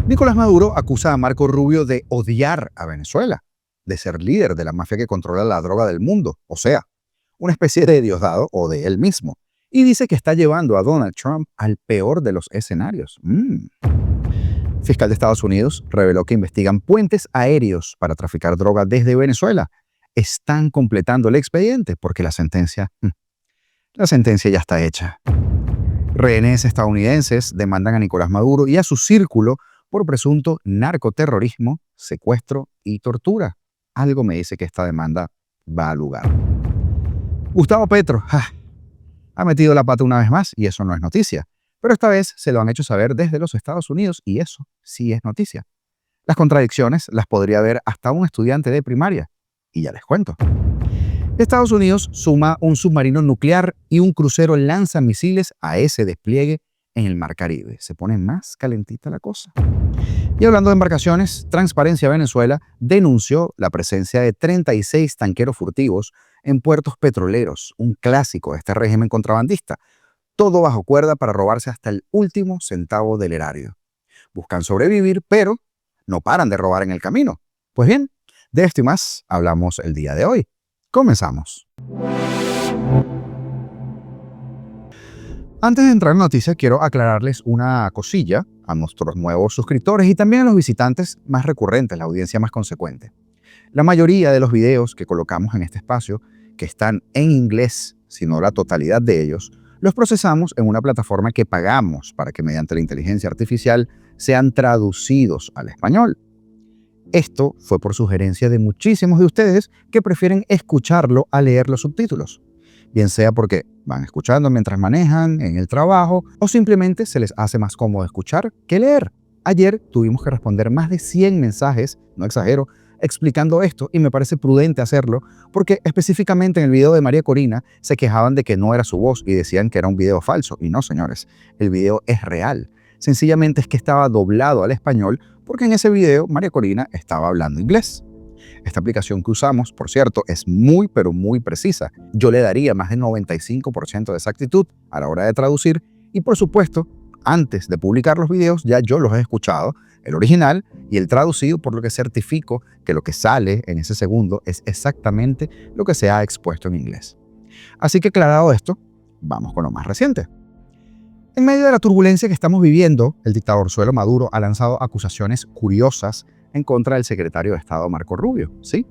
Nicolás Maduro acusa a Marco Rubio de odiar a Venezuela, de ser líder de la mafia que controla la droga del mundo, o sea, una especie de Diosdado o de él mismo, y dice que está llevando a Donald Trump al peor de los escenarios. Fiscal de Estados Unidos reveló que investigan puentes aéreos para traficar droga desde Venezuela. Están completando el expediente porque la sentencia ya está hecha. Rehenes estadounidenses demandan a Nicolás Maduro y a su círculo por presunto narcoterrorismo, secuestro y tortura. Algo me dice que esta demanda va a lugar. Gustavo Petro ha metido la pata una vez más y eso no es noticia. Pero esta vez se lo han hecho saber desde los Estados Unidos y eso sí es noticia. Las contradicciones las podría ver hasta un estudiante de primaria. Y ya les cuento. Estados Unidos suma un submarino nuclear y un crucero lanzamisiles a ese despliegue en el Mar Caribe. Se pone más calentita la cosa. Y hablando de embarcaciones, Transparencia Venezuela denunció la presencia de 36 tanqueros furtivos en puertos petroleros, un clásico de este régimen contrabandista. Todo bajo cuerda para robarse hasta el último centavo del erario. Buscan sobrevivir, pero no paran de robar en el camino. Pues bien, de esto y más hablamos el día de hoy. Comenzamos. Antes de entrar en noticias, quiero aclararles una cosilla a nuestros nuevos suscriptores y también a los visitantes más recurrentes, la audiencia más consecuente. La mayoría de los videos que colocamos en este espacio, que están en inglés, si no la totalidad de ellos, los procesamos en una plataforma que pagamos para que mediante la inteligencia artificial sean traducidos al español. Esto fue por sugerencia de muchísimos de ustedes que prefieren escucharlo a leer los subtítulos, bien sea porque van escuchando mientras manejan, en el trabajo, o simplemente se les hace más cómodo escuchar que leer. Ayer tuvimos que responder más de 100 mensajes, no exagero, explicando esto y me parece prudente hacerlo porque específicamente en el video de María Corina se quejaban de que no era su voz y decían que era un video falso. Y no, señores, el video es real. Sencillamente es que estaba doblado al español porque en ese video María Corina estaba hablando inglés. Esta aplicación que usamos, por cierto, es muy pero muy precisa. Yo le daría más de 95% de exactitud a la hora de traducir y por supuesto, antes de publicar los videos ya yo los he escuchado, el original y el traducido, por lo que certifico que lo que sale en ese segundo es exactamente lo que se ha expuesto en inglés. Así que aclarado esto, vamos con lo más reciente. En medio de la turbulencia que estamos viviendo, el dictadorzuelo Maduro ha lanzado acusaciones curiosas en contra del secretario de Estado Marco Rubio, ¿sí?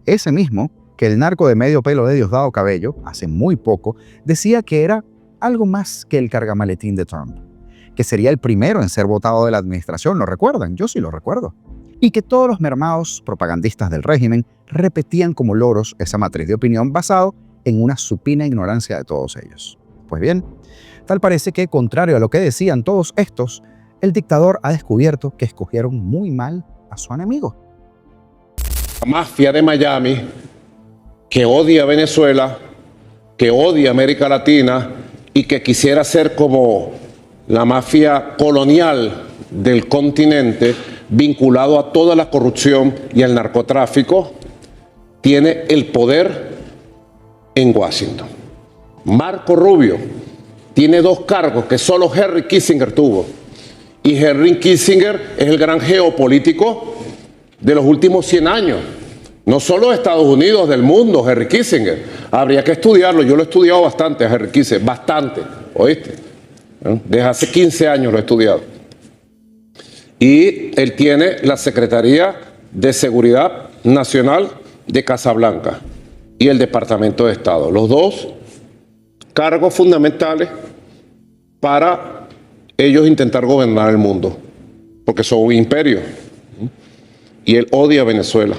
Ese mismo que el narco de medio pelo de Diosdado Cabello, hace muy poco, decía que era algo más que el cargamaletín de Trump, que sería el primero en ser votado de la administración, ¿lo recuerdan? Yo sí lo recuerdo. Y que todos los mermados propagandistas del régimen repetían como loros esa matriz de opinión basado en una supina ignorancia de todos ellos. Pues bien, tal parece que, contrario a lo que decían todos estos, el dictador ha descubierto que escogieron muy mal a su enemigo. La mafia de Miami, que odia a Venezuela, que odia a América Latina y que quisiera ser como la mafia colonial del continente, vinculado a toda la corrupción y al narcotráfico, tiene el poder en Washington. Marco Rubio tiene dos cargos que solo Henry Kissinger tuvo. Y Henry Kissinger es el gran geopolítico de los últimos 100 años. No solo de Estados Unidos, del mundo, Henry Kissinger. Habría que estudiarlo. Yo lo he estudiado bastante a Henry Kissinger. Bastante, ¿oíste? Desde hace 15 años lo he estudiado. Y él tiene la Secretaría de Seguridad Nacional de Casablanca y el Departamento de Estado. Los dos cargos fundamentales para ellos intentar gobernar el mundo, porque son un imperio. Y él odia a Venezuela.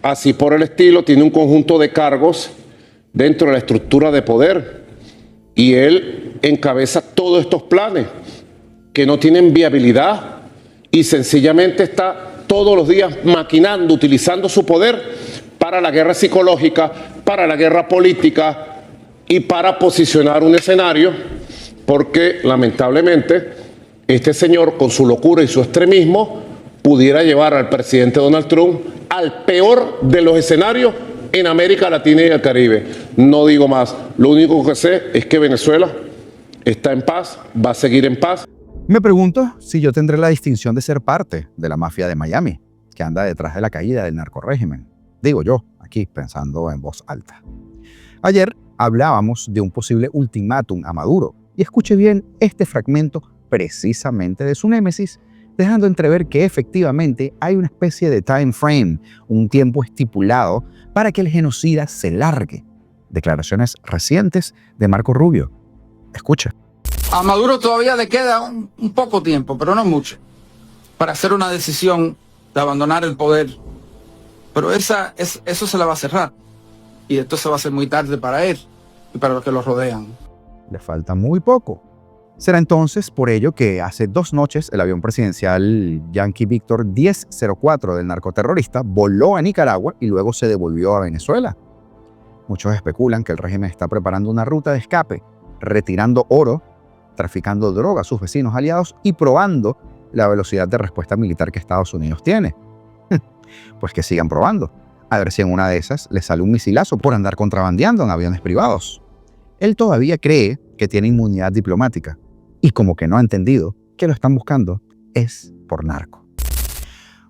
Así por el estilo, tiene un conjunto de cargos dentro de la estructura de poder. Y él encabeza todos estos planes que no tienen viabilidad y sencillamente está todos los días maquinando, utilizando su poder para la guerra psicológica, para la guerra política y para posicionar un escenario, porque lamentablemente este señor con su locura y su extremismo pudiera llevar al presidente Donald Trump al peor de los escenarios en América Latina y el Caribe. No digo más, lo único que sé es que Venezuela está en paz, va a seguir en paz. Me pregunto si yo tendré la distinción de ser parte de la mafia de Miami, que anda detrás de la caída del narcorrégimen. Digo yo, aquí pensando en voz alta. Ayer hablábamos de un posible ultimátum a Maduro, y escuche bien este fragmento precisamente de su némesis, dejando entrever que efectivamente hay una especie de time frame, un tiempo estipulado para que el genocida se largue. Declaraciones recientes de Marco Rubio. Escucha. A Maduro todavía le queda un poco tiempo, pero no mucho, para hacer una decisión de abandonar el poder. Pero eso se la va a cerrar. Y esto se va a hacer muy tarde para él y para los que lo rodean. Le falta muy poco. Será entonces por ello que hace 2 noches el avión presidencial Yankee Víctor 1004 del narcoterrorista voló a Nicaragua y luego se devolvió a Venezuela. Muchos especulan que el régimen está preparando una ruta de escape, retirando oro, traficando droga a sus vecinos aliados y probando la velocidad de respuesta militar que Estados Unidos tiene. Pues que sigan probando. A ver si en una de esas les sale un misilazo por andar contrabandeando en aviones privados. Él todavía cree que tiene inmunidad diplomática y como que no ha entendido que lo están buscando es por narco.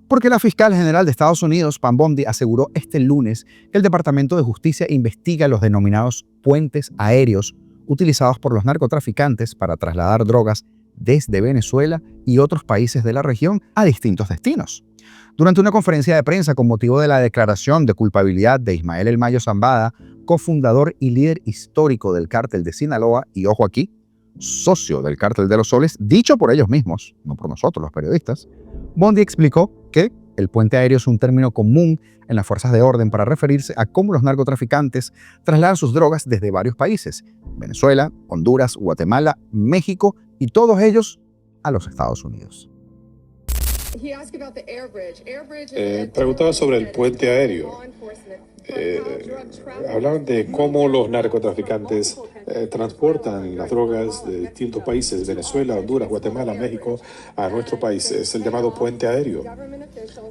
Porque la fiscal general de Estados Unidos, Pam Bondi, aseguró este lunes que el Departamento de Justicia investiga los denominados puentes aéreos utilizados por los narcotraficantes para trasladar drogas desde Venezuela y otros países de la región a distintos destinos. Durante una conferencia de prensa con motivo de la declaración de culpabilidad de Ismael El Mayo Zambada, cofundador y líder histórico del cártel de Sinaloa, y ojo aquí, socio del cártel de los Soles, dicho por ellos mismos, no por nosotros los periodistas, Bondi explicó que el puente aéreo es un término común en las fuerzas de orden para referirse a cómo los narcotraficantes trasladan sus drogas desde varios países, Venezuela, Honduras, Guatemala, México y todos ellos a los Estados Unidos. Preguntaba sobre el puente aéreo. Hablaban de cómo los narcotraficantes transportan las drogas de distintos países, Venezuela, Honduras, Guatemala, México, a nuestro país. Es el llamado puente aéreo.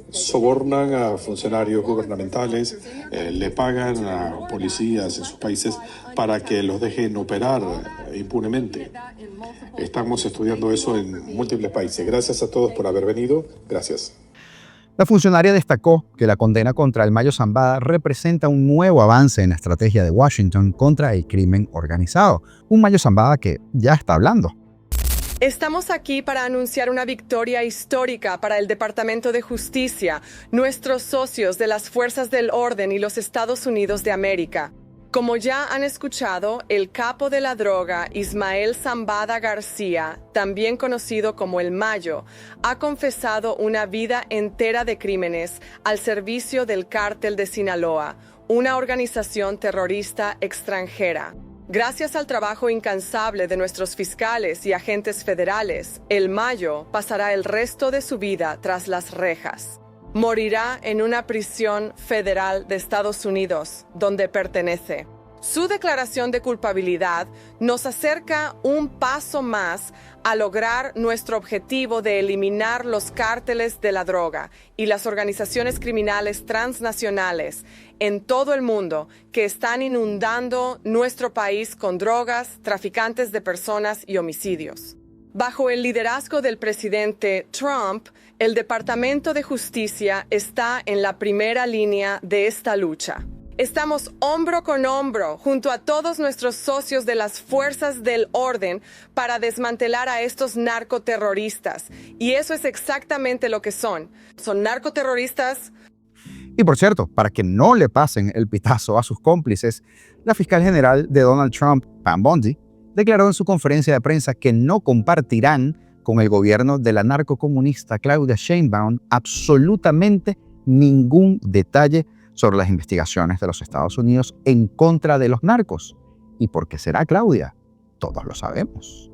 Sobornan a funcionarios gubernamentales, le pagan a policías en sus países para que los dejen operar impunemente. Estamos estudiando eso en múltiples países. Gracias a todos por haber venido. Gracias. La funcionaria destacó que la condena contra el Mayo Zambada representa un nuevo avance en la estrategia de Washington contra el crimen organizado. Un Mayo Zambada que ya está hablando. Estamos aquí para anunciar una victoria histórica para el Departamento de Justicia, nuestros socios de las Fuerzas del Orden y los Estados Unidos de América. Como ya han escuchado, el capo de la droga, Ismael Zambada García, también conocido como El Mayo, ha confesado una vida entera de crímenes al servicio del cártel de Sinaloa, una organización terrorista extranjera. Gracias al trabajo incansable de nuestros fiscales y agentes federales, El Mayo pasará el resto de su vida tras las rejas. Morirá en una prisión federal de Estados Unidos, donde pertenece. Su declaración de culpabilidad nos acerca un paso más a lograr nuestro objetivo de eliminar los cárteles de la droga y las organizaciones criminales transnacionales en todo el mundo que están inundando nuestro país con drogas, traficantes de personas y homicidios. Bajo el liderazgo del presidente Trump, el Departamento de Justicia está en la primera línea de esta lucha. Estamos hombro con hombro junto a todos nuestros socios de las fuerzas del orden para desmantelar a estos narcoterroristas. Y eso es exactamente lo que son. Son narcoterroristas. Y por cierto, para que no le pasen el pitazo a sus cómplices, la fiscal general de Donald Trump, Pam Bondi, declaró en su conferencia de prensa que no compartirán con el gobierno de la narcocomunista Claudia Sheinbaum absolutamente ningún detalle sobre las investigaciones de los Estados Unidos en contra de los narcos. ¿Y por qué será, Claudia? Todos lo sabemos.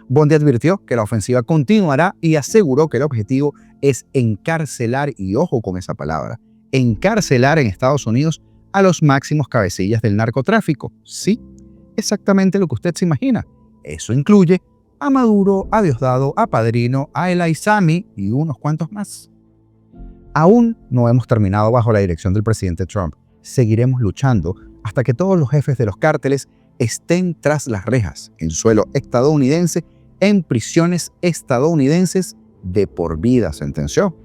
Bondi advirtió que la ofensiva continuará y aseguró que el objetivo es encarcelar, y ojo con esa palabra, encarcelar en Estados Unidos a los máximos cabecillas del narcotráfico. Sí, exactamente lo que usted se imagina. Eso incluye a Maduro, a Diosdado, a Padrino, a El Aizami y unos cuantos más. Aún no hemos terminado bajo la dirección del presidente Trump. Seguiremos luchando hasta que todos los jefes de los cárteles estén tras las rejas en suelo estadounidense en prisiones estadounidenses de por vida, sentenció.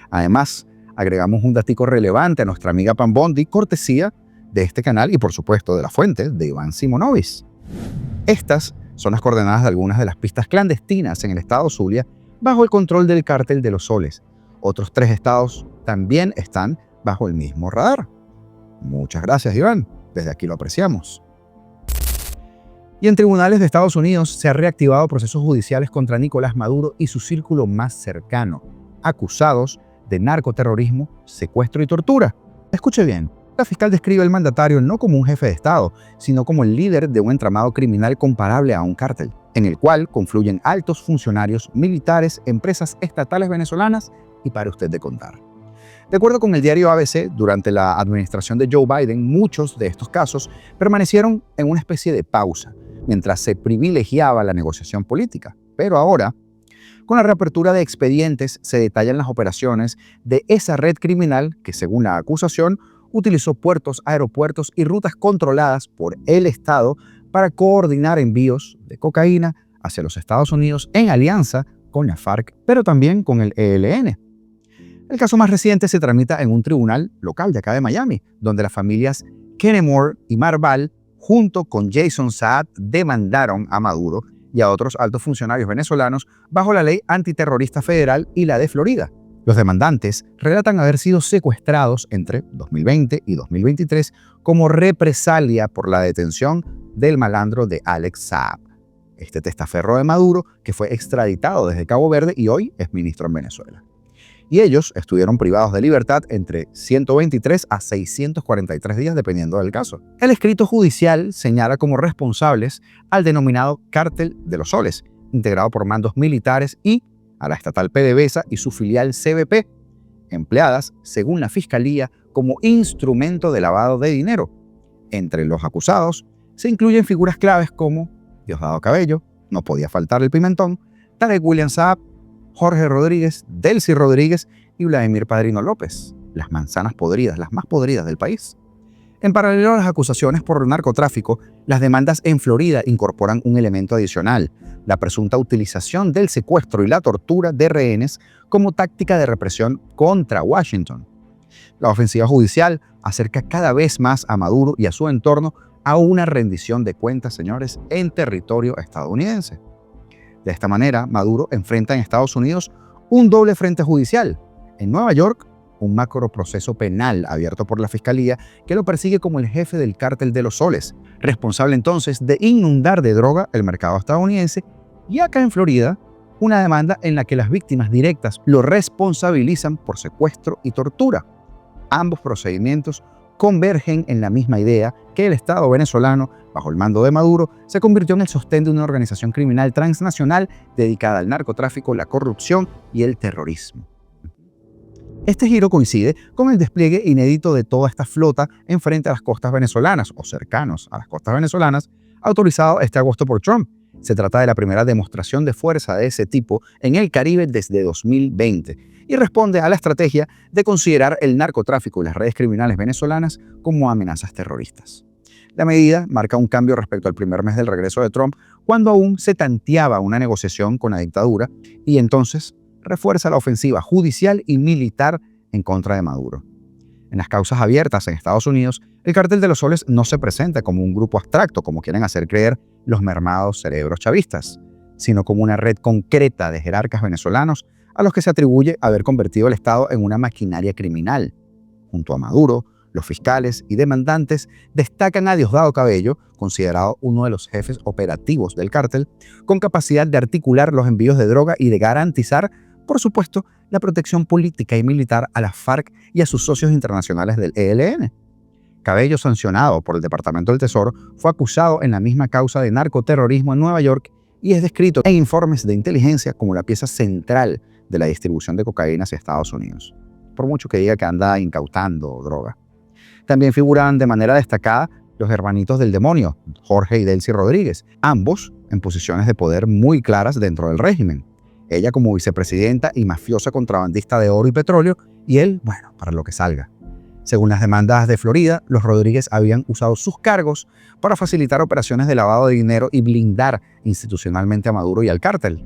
Además, agregamos un datico relevante a nuestra amiga Pam Bondi, cortesía de este canal y por supuesto de la fuente de Iván Simonovic. Estas son las coordenadas de algunas de las pistas clandestinas en el estado Zulia bajo el control del Cártel de los Soles. Otros 3 estados también están bajo el mismo radar. Muchas gracias, Iván. Desde aquí lo apreciamos. Y en tribunales de Estados Unidos se han reactivado procesos judiciales contra Nicolás Maduro y su círculo más cercano, acusados de narcoterrorismo, secuestro y tortura. Escuche bien, la fiscal describe al mandatario no como un jefe de Estado, sino como el líder de un entramado criminal comparable a un cártel, en el cual confluyen altos funcionarios militares, empresas estatales venezolanas y para usted de contar. De acuerdo con el diario ABC, durante la administración de Joe Biden, muchos de estos casos permanecieron en una especie de pausa, mientras se privilegiaba la negociación política. Pero ahora, con la reapertura de expedientes, se detallan las operaciones de esa red criminal que, según la acusación, utilizó puertos, aeropuertos y rutas controladas por el Estado para coordinar envíos de cocaína hacia los Estados Unidos en alianza con la FARC, pero también con el ELN. El caso más reciente se tramita en un tribunal local de acá de Miami, donde las familias Kennemore y Marval, junto con Jason Saad, demandaron a Maduro y a otros altos funcionarios venezolanos bajo la ley antiterrorista federal y la de Florida. Los demandantes relatan haber sido secuestrados entre 2020 y 2023 como represalia por la detención del malandro de Alex Saab, este testaferro de Maduro que fue extraditado desde Cabo Verde y hoy es ministro en Venezuela. Y ellos estuvieron privados de libertad entre 123 a 643 días dependiendo del caso. El escrito judicial señala como responsables al denominado Cártel de los Soles, integrado por mandos militares, y a la estatal PDVSA y su filial CBP, empleadas, según la Fiscalía, como instrumento de lavado de dinero. Entre los acusados se incluyen figuras claves como Diosdado Cabello, no podía faltar el Pimentón, Tarek William Saab, Jorge Rodríguez, Delcy Rodríguez y Vladimir Padrino López, las manzanas podridas, las más podridas del país. En paralelo a las acusaciones por narcotráfico, las demandas en Florida incorporan un elemento adicional, la presunta utilización del secuestro y la tortura de rehenes como táctica de represión contra Washington. La ofensiva judicial acerca cada vez más a Maduro y a su entorno a una rendición de cuentas, señores, en territorio estadounidense. De esta manera, Maduro enfrenta en Estados Unidos un doble frente judicial. En Nueva York, un macroproceso penal abierto por la Fiscalía que lo persigue como el jefe del Cártel de los Soles, responsable entonces de inundar de droga el mercado estadounidense, y acá en Florida, una demanda en la que las víctimas directas lo responsabilizan por secuestro y tortura. Ambos procedimientos convergen en la misma idea que el Estado venezolano, bajo el mando de Maduro, se convirtió en el sostén de una organización criminal transnacional dedicada al narcotráfico, la corrupción y el terrorismo. Este giro coincide con el despliegue inédito de toda esta flota en frente a las costas venezolanas o cercanos a las costas venezolanas, autorizado este agosto por Trump. Se trata de la primera demostración de fuerza de ese tipo en el Caribe desde 2020 y responde a la estrategia de considerar el narcotráfico y las redes criminales venezolanas como amenazas terroristas. La medida marca un cambio respecto al primer mes del regreso de Trump, cuando aún se tanteaba una negociación con la dictadura, y entonces refuerza la ofensiva judicial y militar en contra de Maduro. En las causas abiertas en Estados Unidos, el Cártel de los Soles no se presenta como un grupo abstracto, como quieren hacer creer los mermados cerebros chavistas, sino como una red concreta de jerarcas venezolanos a los que se atribuye haber convertido el Estado en una maquinaria criminal. Junto a Maduro, los fiscales y demandantes destacan a Diosdado Cabello, considerado uno de los jefes operativos del cártel, con capacidad de articular los envíos de droga y de garantizar, por supuesto, la protección política y militar a la FARC y a sus socios internacionales del ELN. Cabello, sancionado por el Departamento del Tesoro, fue acusado en la misma causa de narcoterrorismo en Nueva York y es descrito en informes de inteligencia como la pieza central de la distribución de cocaína hacia Estados Unidos, por mucho que diga que anda incautando droga. También figuran de manera destacada los hermanitos del demonio, Jorge y Delcy Rodríguez, ambos en posiciones de poder muy claras dentro del régimen. Ella como vicepresidenta y mafiosa contrabandista de oro y petróleo, y él, bueno, para lo que salga. Según las demandas de Florida, los Rodríguez habían usado sus cargos para facilitar operaciones de lavado de dinero y blindar institucionalmente a Maduro y al cártel.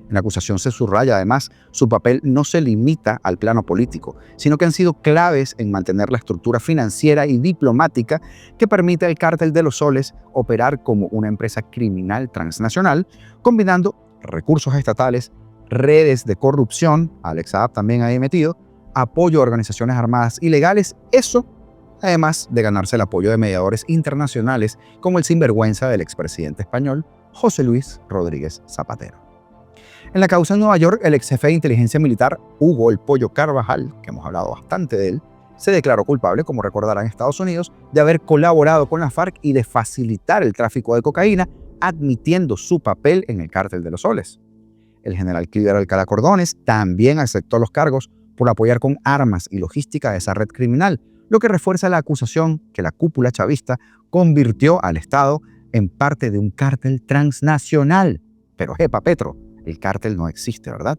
En la acusación se subraya, además, su papel no se limita al plano político, sino que han sido claves en mantener la estructura financiera y diplomática que permite al Cártel de los Soles operar como una empresa criminal transnacional, combinando recursos estatales, redes de corrupción, Alex Saab también ahí metido, apoyo a organizaciones armadas ilegales, eso además de ganarse el apoyo de mediadores internacionales como el sinvergüenza del expresidente español José Luis Rodríguez Zapatero. En la causa en Nueva York, el ex jefe de inteligencia militar Hugo El Pollo Carvajal, que hemos hablado bastante de él, se declaró culpable, como recordarán Estados Unidos, de haber colaborado con la FARC y de facilitar el tráfico de cocaína, admitiendo su papel en el Cártel de los Soles. El general Cliver Alcalá Cordones también aceptó los cargos por apoyar con armas y logística a esa red criminal, lo que refuerza la acusación que la cúpula chavista convirtió al Estado en parte de un cártel transnacional. Pero jepa, Petro, el cártel no existe, ¿verdad?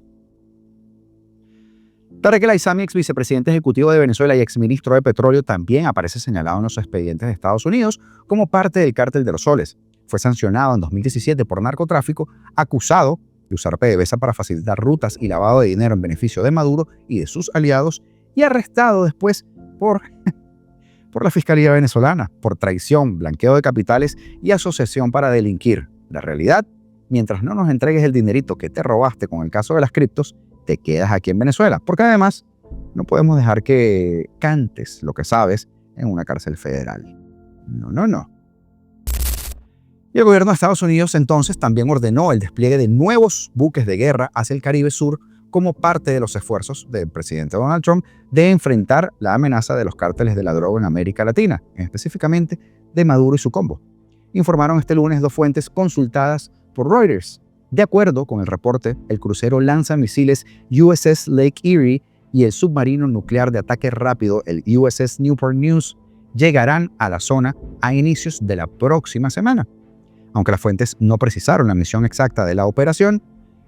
Tarek El Aissami, ex vicepresidente ejecutivo de Venezuela y exministro de Petróleo, también aparece señalado en los expedientes de Estados Unidos como parte del Cártel de los Soles. Fue sancionado en 2017 por narcotráfico, acusado de usar PDVSA para facilitar rutas y lavado de dinero en beneficio de Maduro y de sus aliados, y arrestado después por la Fiscalía venezolana por traición, blanqueo de capitales y asociación para delinquir. La realidad: mientras no nos entregues el dinerito que te robaste con el caso de las criptos, te quedas aquí en Venezuela, porque además no podemos dejar que cantes lo que sabes en una cárcel federal. No. Y el gobierno de Estados Unidos entonces también ordenó el despliegue de nuevos buques de guerra hacia el Caribe Sur como parte de los esfuerzos del presidente Donald Trump de enfrentar la amenaza de los cárteles de la droga en América Latina, específicamente de Maduro y su combo. Informaron este lunes dos fuentes consultadas por Reuters. De acuerdo con el reporte, el crucero lanzamisiles USS Lake Erie y el submarino nuclear de ataque rápido, el USS Newport News, llegarán a la zona a inicios de la próxima semana. Aunque las fuentes no precisaron la misión exacta de la operación,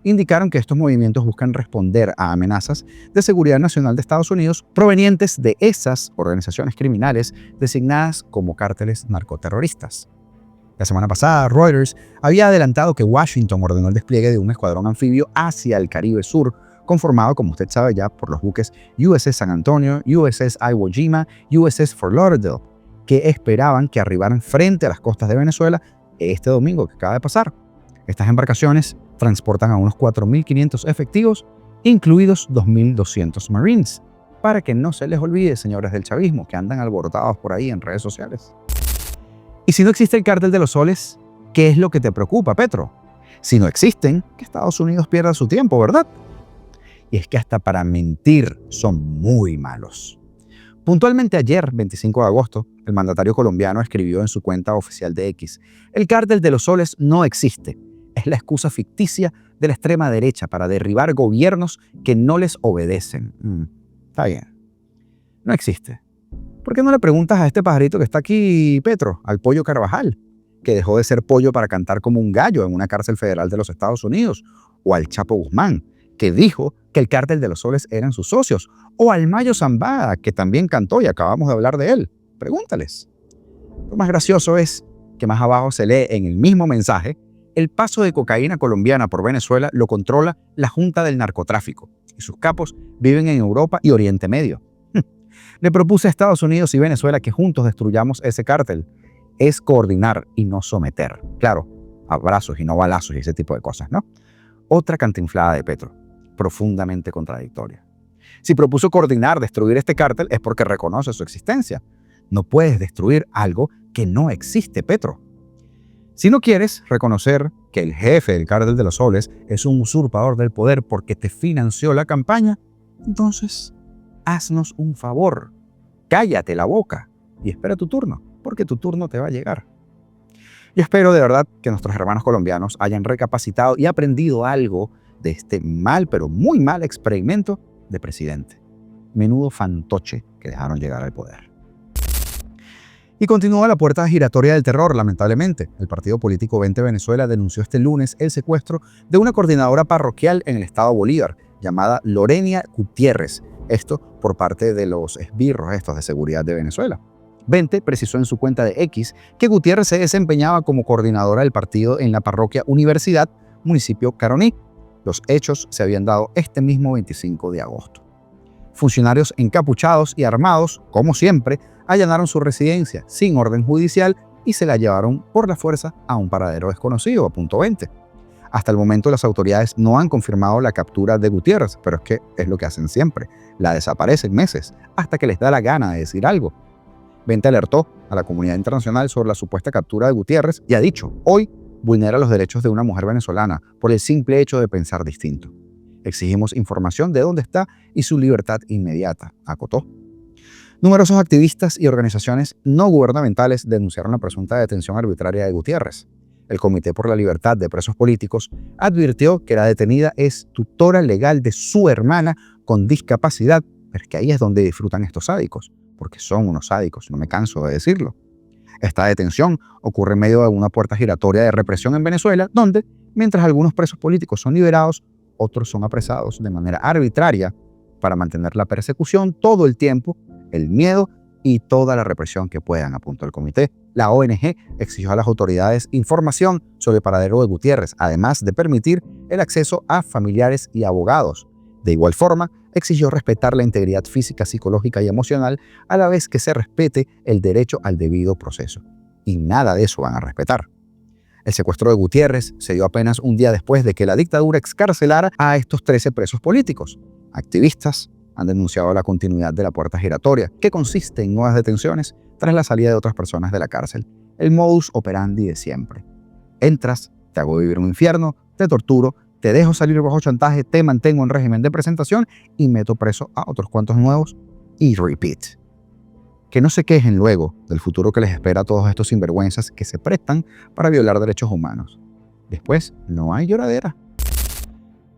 indicaron que estos movimientos buscan responder a amenazas de seguridad nacional de Estados Unidos provenientes de esas organizaciones criminales designadas como cárteles narcoterroristas. La semana pasada, Reuters había adelantado que Washington ordenó el despliegue de un escuadrón anfibio hacia el Caribe Sur, conformado, como usted sabe ya, por los buques USS San Antonio, USS Iwo Jima, USS Fort Lauderdale, que esperaban que arribaran frente a las costas de Venezuela este domingo que acaba de pasar. Estas embarcaciones transportan a unos 4.500 efectivos, incluidos 2.200 Marines, para que no se les olvide, señores del chavismo, que andan alborotados por ahí en redes sociales. Y si no existe el Cártel de los Soles, ¿qué es lo que te preocupa, Petro? Si no existen, que Estados Unidos pierda su tiempo, ¿verdad? Y es que hasta para mentir son muy malos. Puntualmente ayer, 25 de agosto, el mandatario colombiano escribió en su cuenta oficial de X: el Cártel de los Soles no existe. Es la excusa ficticia de la extrema derecha para derribar gobiernos que no les obedecen. Está bien. No existe. ¿Por qué no le preguntas a este pajarito que está aquí, Petro, al Pollo Carvajal, que dejó de ser pollo para cantar como un gallo en una cárcel federal de los Estados Unidos? O al Chapo Guzmán, que dijo que el Cártel de los Soles eran sus socios? O al Mayo Zambada, que también cantó y acabamos de hablar de él. Pregúntales. Lo más gracioso es que más abajo se lee en el mismo mensaje: el paso de cocaína colombiana por Venezuela lo controla la Junta del Narcotráfico y sus capos viven en Europa y Oriente Medio. Le propuse a Estados Unidos y Venezuela que juntos destruyamos ese cártel. Es coordinar y no someter. Claro, abrazos y no balazos y ese tipo de cosas, ¿no? Otra cantinflada de Petro, profundamente contradictoria. Si propuso coordinar, destruir este cártel, es porque reconoce su existencia. No puedes destruir algo que no existe, Petro. Si no quieres reconocer que el jefe del Cártel de los Soles es un usurpador del poder porque te financió la campaña, entonces haznos un favor. Cállate la boca y espera tu turno, porque tu turno te va a llegar. Yo espero de verdad que nuestros hermanos colombianos hayan recapacitado y aprendido algo de este mal, pero muy mal experimento de presidente. Menudo fantoche que dejaron llegar al poder. Y continúa la puerta giratoria del terror, lamentablemente. El partido político 20 Venezuela denunció este lunes el secuestro de una coordinadora parroquial en el estado Bolívar, llamada Lorenia Gutiérrez, Esto por parte de los esbirros estos de seguridad de Venezuela. Vente precisó en su cuenta de X que Gutiérrez se desempeñaba como coordinadora del partido en la parroquia Universidad, municipio Caroní. Los hechos se habían dado este mismo 25 de agosto. Funcionarios encapuchados y armados, como siempre, allanaron su residencia sin orden judicial y se la llevaron por la fuerza a un paradero desconocido, a punto 20. Hasta el momento las autoridades no han confirmado la captura de Gutiérrez, pero es que es lo que hacen siempre. La desaparecen meses, hasta que les da la gana de decir algo. Vente alertó a la comunidad internacional sobre la supuesta captura de Gutiérrez y ha dicho, hoy vulnera los derechos de una mujer venezolana por el simple hecho de pensar distinto. Exigimos información de dónde está y su libertad inmediata, acotó. Numerosos activistas y organizaciones no gubernamentales denunciaron la presunta detención arbitraria de Gutiérrez. El Comité por la Libertad de Presos Políticos advirtió que la detenida es tutora legal de su hermana con discapacidad, pero es que ahí es donde disfrutan estos sádicos, porque son unos sádicos, no me canso de decirlo. Esta detención ocurre en medio de una puerta giratoria de represión en Venezuela, donde, mientras algunos presos políticos son liberados, otros son apresados de manera arbitraria para mantener la persecución todo el tiempo, el miedo y toda la represión que puedan, apuntó el comité. La ONG exigió a las autoridades información sobre el paradero de Gutiérrez, además de permitir el acceso a familiares y abogados. De igual forma, exigió respetar la integridad física, psicológica y emocional, a la vez que se respete el derecho al debido proceso. Y nada de eso van a respetar. El secuestro de Gutiérrez se dio apenas un día después de que la dictadura excarcelara a estos 13 presos políticos. Activistas han denunciado la continuidad de la puerta giratoria, que consiste en nuevas detenciones tras la salida de otras personas de la cárcel. El modus operandi de siempre. Entras, te hago vivir un infierno, te torturo, te dejo salir bajo chantaje, te mantengo en régimen de presentación y meto preso a otros cuantos nuevos y repeat. Que no se quejen luego del futuro que les espera a todos estos sinvergüenzas que se prestan para violar derechos humanos. Después no hay lloradera.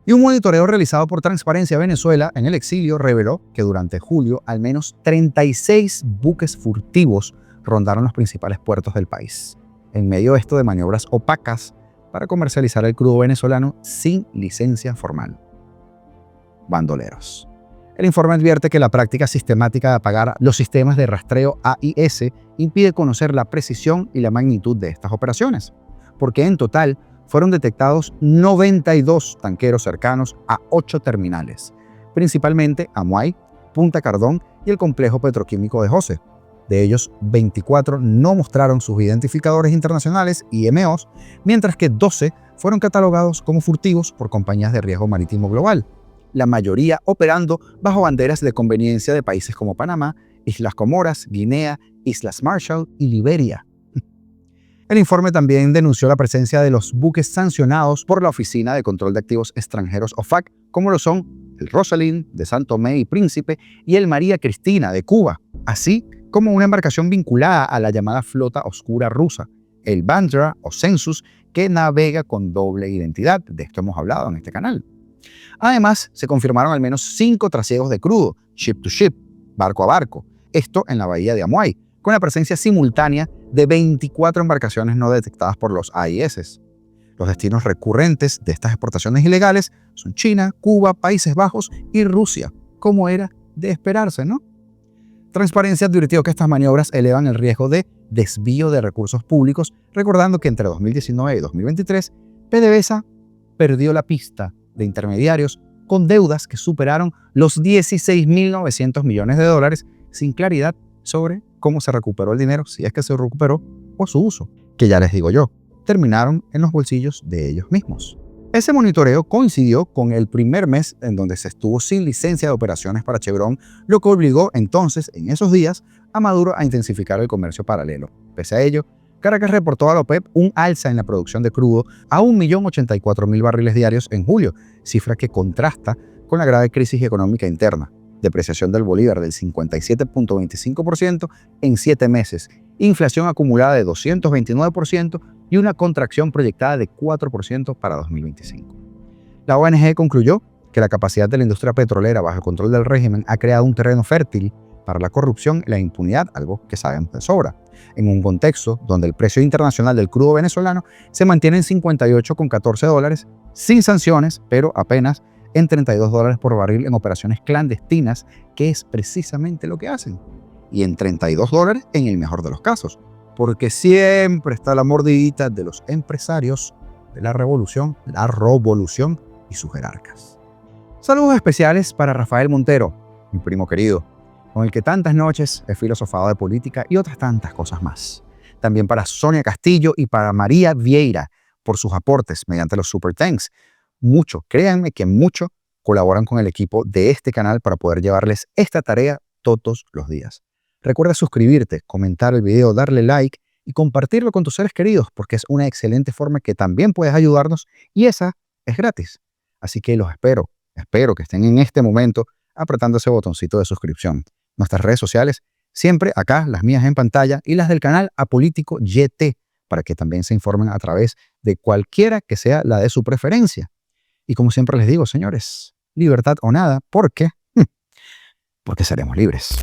Y un monitoreo realizado por Transparencia Venezuela en el exilio reveló que durante julio al menos 36 buques furtivos rondaron los principales puertos del país, en medio de esto de maniobras opacas para comercializar el crudo venezolano sin licencia formal. Bandoleros. El informe advierte que la práctica sistemática de apagar los sistemas de rastreo AIS impide conocer la precisión y la magnitud de estas operaciones, porque en total fueron detectados 92 tanqueros cercanos a 8 terminales, principalmente Amuay, Punta Cardón y el complejo petroquímico de José. De ellos, 24 no mostraron sus identificadores internacionales IMOs, mientras que 12 fueron catalogados como furtivos por compañías de riesgo marítimo global, la mayoría operando bajo banderas de conveniencia de países como Panamá, Islas Comoras, Guinea, Islas Marshall y Liberia. El informe también denunció la presencia de los buques sancionados por la Oficina de Control de Activos Extranjeros OFAC, como lo son el Rosalind de Santo Tomé y Príncipe y el María Cristina de Cuba, así como una embarcación vinculada a la llamada flota oscura rusa, el Bandra o Census, que navega con doble identidad. De esto hemos hablado en este canal. Además, se confirmaron al menos 5 trasiegos de crudo, ship to ship, barco a barco, esto en la bahía de Amuay, con la presencia simultánea de 24 embarcaciones no detectadas por los AIS. Los destinos recurrentes de estas exportaciones ilegales son China, Cuba, Países Bajos y Rusia, como era de esperarse, ¿no? Transparencia advirtió que estas maniobras elevan el riesgo de desvío de recursos públicos, recordando que entre 2019 y 2023, PDVSA perdió la pista de intermediarios con deudas que superaron los 16.900 millones de dólares sin claridad sobre cómo se recuperó el dinero, si es que se recuperó, o su uso, que ya les digo yo, terminaron en los bolsillos de ellos mismos. Ese monitoreo coincidió con el primer mes en donde se estuvo sin licencia de operaciones para Chevron, lo que obligó entonces, en esos días, a Maduro a intensificar el comercio paralelo. Pese a ello, Caracas reportó a la OPEP un alza en la producción de crudo a 1.084.000 barriles diarios en julio, cifra que contrasta con la grave crisis económica interna. Depreciación del bolívar del 57.25% en 7 meses, inflación acumulada de 229% y una contracción proyectada de 4% para 2025. La ONG concluyó que la capacidad de la industria petrolera bajo el control del régimen ha creado un terreno fértil para la corrupción y la impunidad, algo que saben de sobra, en un contexto donde el precio internacional del crudo venezolano se mantiene en $58,14, sin sanciones, pero apenas en $32 por barril en operaciones clandestinas, que es precisamente lo que hacen. Y en $32 en el mejor de los casos, porque siempre está la mordidita de los empresarios de la revolución y sus jerarcas. Saludos especiales para Rafael Montero, mi primo querido, con el que tantas noches he filosofado de política y otras tantas cosas más. También para Sonia Castillo y para María Vieira por sus aportes mediante los Super Thanks. Mucho, créanme que mucho colaboran con el equipo de este canal para poder llevarles esta tarea todos los días. Recuerda suscribirte, comentar el video, darle like y compartirlo con tus seres queridos, porque es una excelente forma que también puedes ayudarnos y esa es gratis. Así que los espero que estén en este momento apretando ese botoncito de suscripción. Nuestras redes sociales, siempre acá, las mías en pantalla y las del canal Apolítico YT, para que también se informen a través de cualquiera que sea la de su preferencia. Y como siempre les digo, señores, libertad o nada, porque seremos libres.